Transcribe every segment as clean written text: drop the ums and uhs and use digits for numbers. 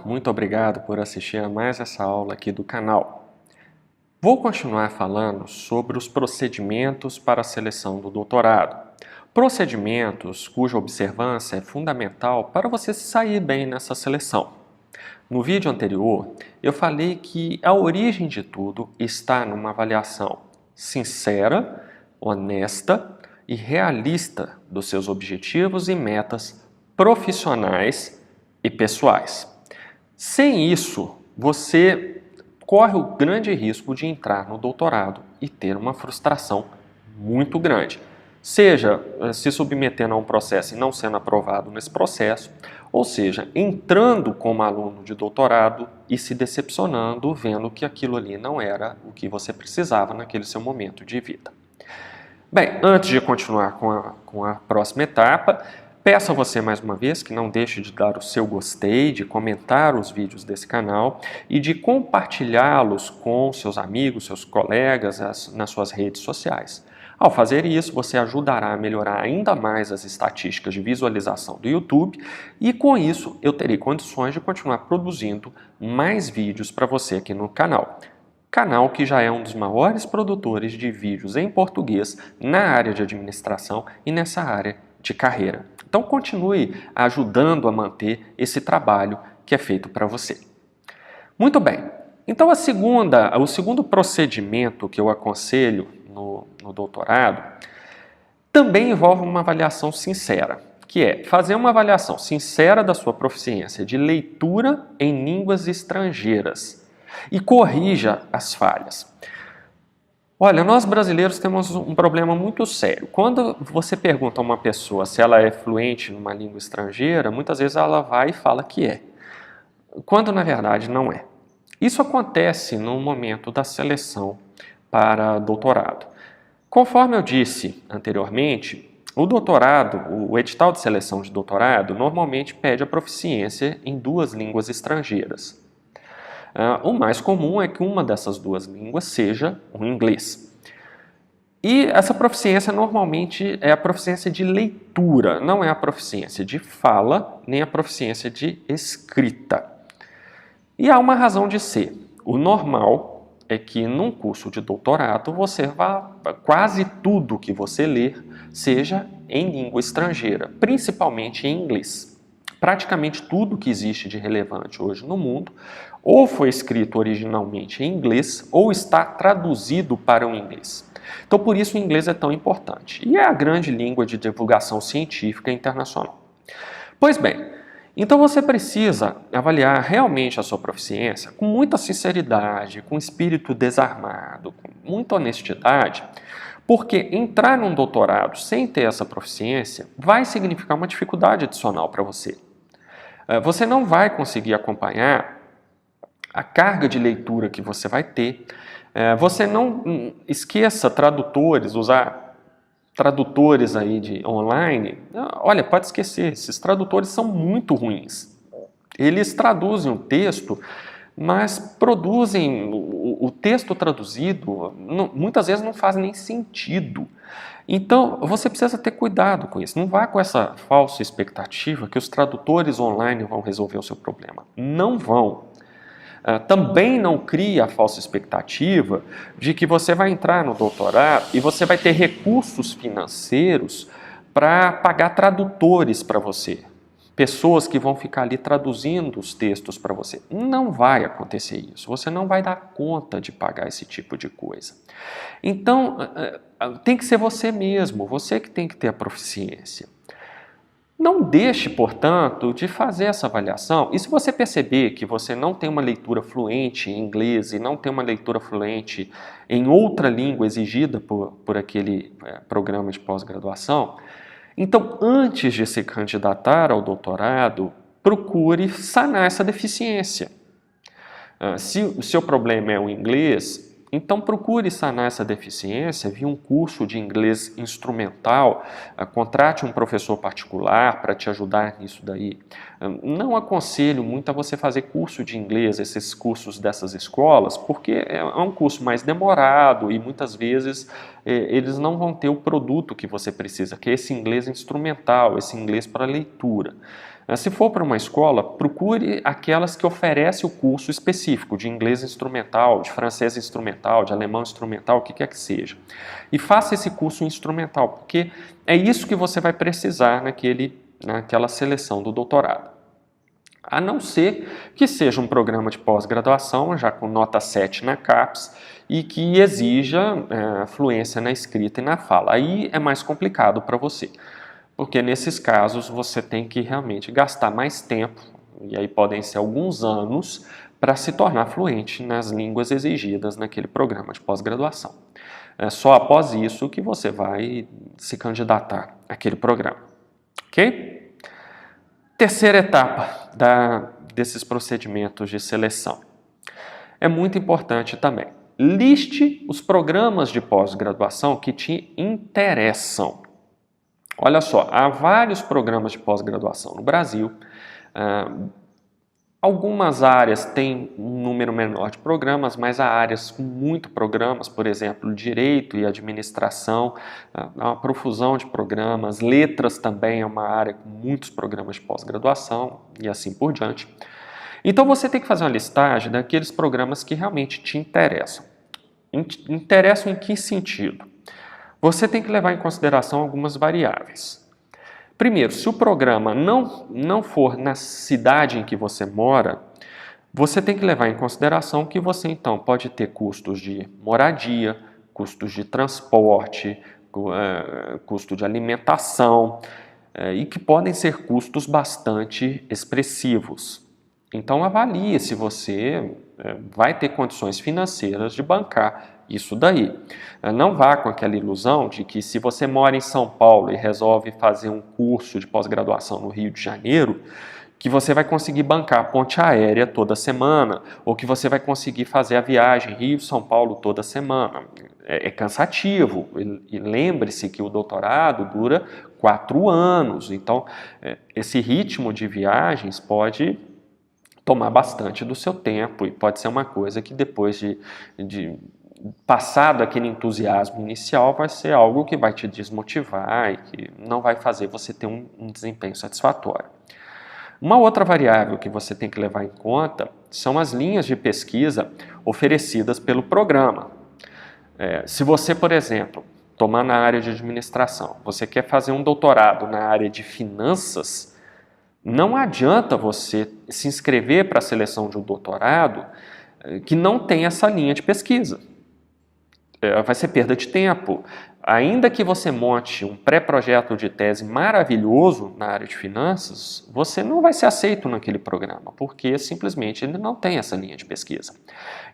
muito obrigado por assistir a mais essa aula aqui do canal. Vou continuar falando sobre os procedimentos para a seleção do doutorado. Procedimentos cuja observância é fundamental para você sair bem nessa seleção. No vídeo anterior, eu falei que a origem de tudo está numa avaliação sincera, honesta e realista dos seus objetivos e metas profissionais e pessoais. Sem isso, você corre o grande risco de entrar no doutorado e ter uma frustração muito grande. Seja se submetendo a um processo e não sendo aprovado nesse processo, ou seja, entrando como aluno de doutorado e se decepcionando, vendo que aquilo ali não era o que você precisava naquele seu momento de vida. Bem, antes de continuar com a próxima etapa, peço a você mais uma vez que não deixe de dar o seu gostei, de comentar os vídeos desse canal e de compartilhá-los com seus amigos, seus colegas nas suas redes sociais. Ao fazer isso, você ajudará a melhorar ainda mais as estatísticas de visualização do YouTube e com isso eu terei condições de continuar produzindo mais vídeos para você aqui no canal. Canal que já é um dos maiores produtores de vídeos em português na área de administração e nessa área de carreira. Então continue ajudando a manter esse trabalho que é feito para você. Muito bem, então o segundo procedimento que eu aconselho no doutorado também envolve uma avaliação sincera, que é fazer uma avaliação sincera da sua proficiência de leitura em línguas estrangeiras e corrija as falhas. Olha, nós brasileiros temos um problema muito sério. Quando você pergunta a uma pessoa se ela é fluente numa língua estrangeira, muitas vezes ela vai e fala que é, quando na verdade não é. Isso acontece no momento da seleção para doutorado. Conforme eu disse anteriormente, o edital de seleção de doutorado normalmente pede a proficiência em 2 línguas estrangeiras. O mais comum é que uma dessas 2 línguas seja o inglês. E essa proficiência normalmente é a proficiência de leitura, não é a proficiência de fala, nem a proficiência de escrita. E há uma razão de ser. O normal é que num curso de doutorado quase tudo que você ler seja em língua estrangeira, principalmente em inglês. Praticamente tudo que existe de relevante hoje no mundo ou foi escrito originalmente em inglês ou está traduzido para o inglês. Então, por isso o inglês é tão importante. E é a grande língua de divulgação científica internacional. Pois bem, então você precisa avaliar realmente a sua proficiência com muita sinceridade, com espírito desarmado, com muita honestidade, porque entrar num doutorado sem ter essa proficiência vai significar uma dificuldade adicional para você. Você não vai conseguir acompanhar a carga de leitura que você vai ter. Você não esqueça tradutores, usar tradutores aí online. Olha, pode esquecer, esses tradutores são muito ruins. Eles traduzem o texto, mas produzem o texto traduzido, muitas vezes não faz nem sentido. Então, você precisa ter cuidado com isso. Não vá com essa falsa expectativa que os tradutores online vão resolver o seu problema. Não vão. Também não crie a falsa expectativa de que você vai entrar no doutorado e você vai ter recursos financeiros para pagar tradutores para você. Pessoas que vão ficar ali traduzindo os textos para você. Não vai acontecer isso. Você não vai dar conta de pagar esse tipo de coisa. Então, tem que ser você mesmo, você que tem que ter a proficiência. Não deixe, portanto, de fazer essa avaliação. E se você perceber que você não tem uma leitura fluente em inglês e não tem uma leitura fluente em outra língua exigida por aquele programa de pós-graduação, então, antes de se candidatar ao doutorado, procure sanar essa deficiência. Se o seu problema é o inglês, então procure sanar essa deficiência via um curso de inglês instrumental, contrate um professor particular para te ajudar nisso daí. Não aconselho muito a você fazer curso de inglês, esses cursos dessas escolas, porque é um curso mais demorado e muitas vezes eles não vão ter o produto que você precisa, que é esse inglês instrumental, esse inglês para leitura. Se for para uma escola, procure aquelas que oferecem o curso específico de inglês instrumental, de francês instrumental, de alemão instrumental, o que quer que seja. E faça esse curso instrumental, porque é isso que você vai precisar naquela seleção do doutorado. A não ser que seja um programa de pós-graduação, já com nota 7 na CAPES, e que exija fluência na escrita e na fala. Aí é mais complicado para você, porque nesses casos você tem que realmente gastar mais tempo, e aí podem ser alguns anos, para se tornar fluente nas línguas exigidas naquele programa de pós-graduação. É só após isso que você vai se candidatar àquele programa. Ok? Terceira etapa desses procedimentos de seleção. É muito importante também. Liste os programas de pós-graduação que te interessam. Olha só, há vários programas de pós-graduação no Brasil. Algumas áreas têm um número menor de programas, mas há áreas com muito programas, por exemplo, direito e administração, há uma profusão de programas, letras também é uma área com muitos programas de pós-graduação e assim por diante. Então você tem que fazer uma listagem daqueles programas que realmente te interessam. Interessam em que sentido? Você tem que levar em consideração algumas variáveis. Primeiro, se o programa não for na cidade em que você mora, você tem que levar em consideração que você então pode ter custos de moradia, custos de transporte, custo de alimentação, e que podem ser custos bastante expressivos. Então avalie se você vai ter condições financeiras de bancar isso daí. Não vá com aquela ilusão de que se você mora em São Paulo e resolve fazer um curso de pós-graduação no Rio de Janeiro, que você vai conseguir bancar a ponte aérea toda semana, ou que você vai conseguir fazer a viagem Rio-São Paulo toda semana. É cansativo. E lembre-se que o doutorado dura 4 anos. Então, esse ritmo de viagens pode tomar bastante do seu tempo e pode ser uma coisa que depois de passado aquele entusiasmo inicial vai ser algo que vai te desmotivar e que não vai fazer você ter um desempenho satisfatório. Uma outra variável que você tem que levar em conta são as linhas de pesquisa oferecidas pelo programa. Se você, por exemplo, tomar na área de administração, você quer fazer um doutorado na área de finanças, não adianta você se inscrever para a seleção de um doutorado que não tem essa linha de pesquisa. Vai ser perda de tempo. Ainda que você monte um pré-projeto de tese maravilhoso na área de finanças, você não vai ser aceito naquele programa, porque simplesmente ele não tem essa linha de pesquisa.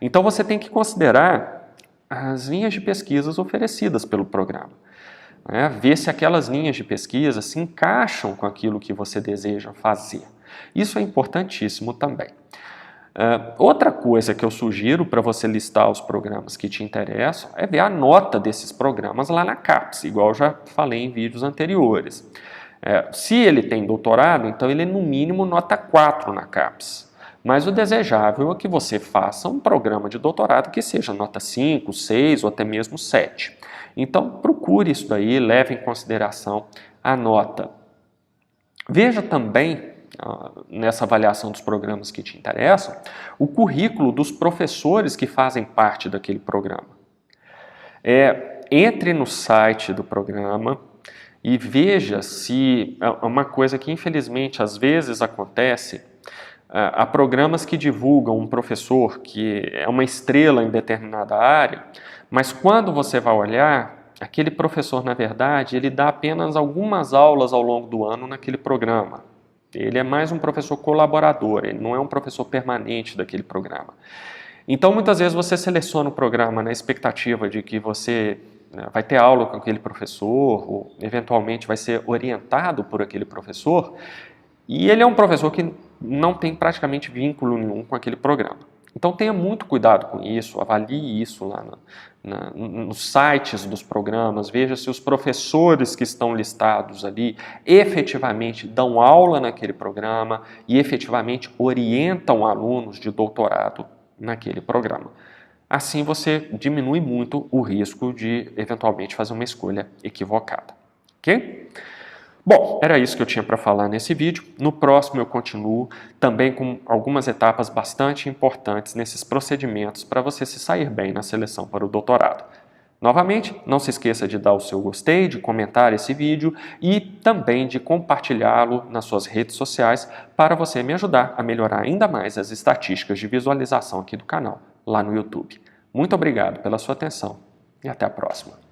Então você tem que considerar as linhas de pesquisas oferecidas pelo programa. Ver se aquelas linhas de pesquisa se encaixam com aquilo que você deseja fazer. Isso é importantíssimo também. Outra coisa que eu sugiro para você listar os programas que te interessam é ver a nota desses programas lá na CAPES, igual eu já falei em vídeos anteriores. Se ele tem doutorado, então ele é no mínimo nota 4 na CAPES. Mas o desejável é que você faça um programa de doutorado que seja nota 5, 6 ou até mesmo 7. Então procure isso daí, leve em consideração a nota. Veja também nessa avaliação dos programas que te interessam, o currículo dos professores que fazem parte daquele programa. Entre no site do programa e veja se uma coisa que infelizmente às vezes acontece, há programas que divulgam um professor que é uma estrela em determinada área, mas quando você vai olhar, aquele professor na verdade ele dá apenas algumas aulas ao longo do ano naquele programa. Ele é mais um professor colaborador, ele não é um professor permanente daquele programa. Então, muitas vezes você seleciona o programa na expectativa de que você vai ter aula com aquele professor, ou eventualmente vai ser orientado por aquele professor, e ele é um professor que não tem praticamente vínculo nenhum com aquele programa. Então tenha muito cuidado com isso, avalie isso lá nos sites dos programas, veja se os professores que estão listados ali efetivamente dão aula naquele programa e efetivamente orientam alunos de doutorado naquele programa. Assim você diminui muito o risco de eventualmente fazer uma escolha equivocada. Ok? Bom, era isso que eu tinha para falar nesse vídeo. No próximo eu continuo também com algumas etapas bastante importantes nesses procedimentos para você se sair bem na seleção para o doutorado. Novamente, não se esqueça de dar o seu gostei, de comentar esse vídeo e também de compartilhá-lo nas suas redes sociais para você me ajudar a melhorar ainda mais as estatísticas de visualização aqui do canal, lá no YouTube. Muito obrigado pela sua atenção e até a próxima.